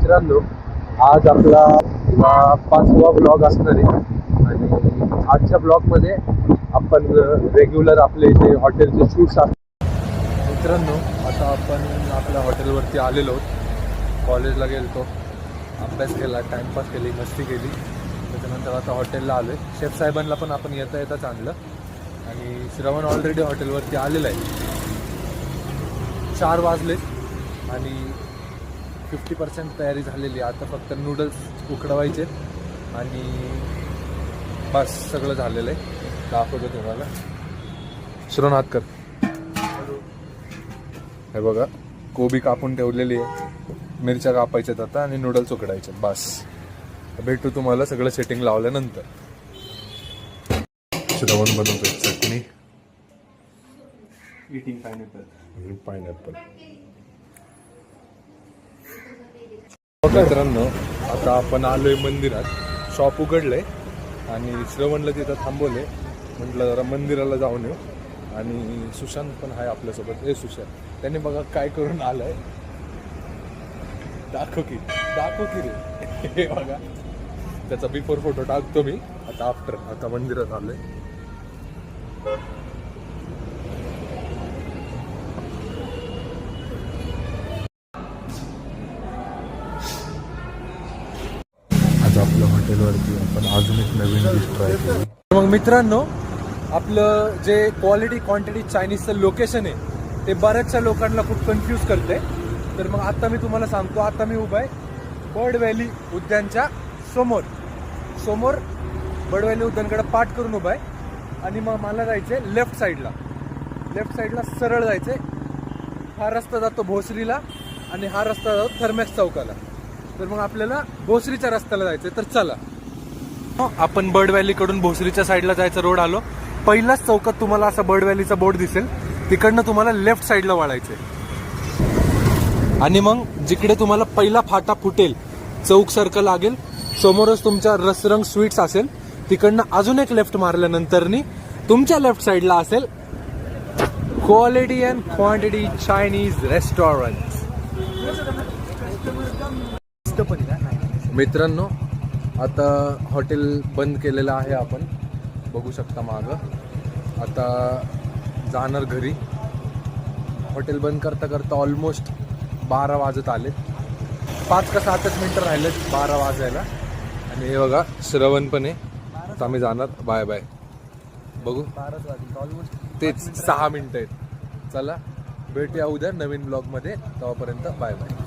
मित्रांनो, आज आपला 5वा ब्लॉग असणार आहे आणि आजच्या ब्लॉगमध्ये आपण रेग्युलर आपले जे हॉटेलचे शूट्स असतात. मित्रांनो, आता आपण आपल्या हॉटेलवरती आलेलो आहोत. कॉलेजला गेलो, अभ्यास केला, टाइमपास केली, मस्ती केली. त्याच्यानंतर आता हॉटेलला आलो आहे. शेफ साहेबांना पण आपण येता येताच आणलं आणि श्रवण ऑलरेडी हॉटेलवरती आलेला आहे. 4 वाजले आणि 50% तयारी झालेली. आता फक्त नूडल्स उकडवायचे आणि बस सगळं झालेलं आहे. दाखवतो तुम्हाला. श्रवण हात कर. हे बघा, कोबी कापून ठेवलेली आहे, मिरच्या कापायच्यात आता आणि नूडल्स उकडायचे. बस भेटू तुम्हाला सगळं सेटिंग लावल्यानंतर. श्रवण बनवतोय चटणी, इटिंग पायनॅपल. मित्रांनो, आता आपण आलोय मंदिरात. शॉप उघडलंय आणि श्रवणला तिथं थांबवले. म्हटलं जरा मंदिराला जाऊन येऊ. आणि सुशांत पण आहे आपल्यासोबत. सुशांत, त्याने बघा काय करून आलाय. दाखव की रे. हे बघा, त्याचा बिफोर फोटो टाकतो मी. आता आफ्टर. आता मंदिरात आलोय. आज आपल्या हॉटेलवरती आपण अजून एक नवीन डिश ट्राय केली. मग मित्रांनो, आपलं जे क्वालिटी क्वांटिटी चायनीजचं लोकेशन आहे ते बऱ्याचशा लोकांना खूप कन्फ्यूज करते. तर मग आता मी तुम्हाला सांगतो. आता मी उभा आहे बर्ड व्हॅली उद्यानच्या समोर बर्ड व्हॅली उद्यानकडे पाठ करून उभा आहे. आणि मग मला जायचंय लेफ्ट साईडला सरळ जायचंय. हा रस्ता जातो भोसरीला आणि हा रस्ता जातो थर्मॅक्स चौकाला. तर मग आपल्याला भोसरीच्या रस्त्याला जायचंय. तर चला, आपण बर्ड व्हॅलीकडून भोसरीच्या साईडला जायचं. रोड आलो. पहिल्याच चौकात तुम्हाला असा बर्ड व्हॅलीचा बोर्ड दिसेल. तिकडनं तुम्हाला लेफ्ट साईडला वळायचंय आणि मग जिकडे तुम्हाला पहिला फाटा फुटेल, चौक सारखं लागेल, समोरच तुमच्या रसरंग स्वीट्स असेल. तिकडनं अजून एक लेफ्ट मारल्यानंतरनी तुमच्या लेफ्ट साईडला असेल quality and quantity Chinese restaurant. मित्रांनो, आता हॉटेल बंद केलेलं आहे. आपण बघू शकता मागं. आता जाणार घरी. हॉटेल बंद करता करता ऑलमोस्ट 12 वाजत आले. 5 का 7 मिनिटं राहिलेत 12 वाजायला. आणि हे बघा, श्रवण पण आहे. आता आम्ही जाणार. Bye bye. बघू, ऑलमोस्ट तेच 6 मिनिटं आहेत. चला, भेटूया उद्या नवीन ब्लॉगमध्ये. तेव्हापर्यंत बाय बाय.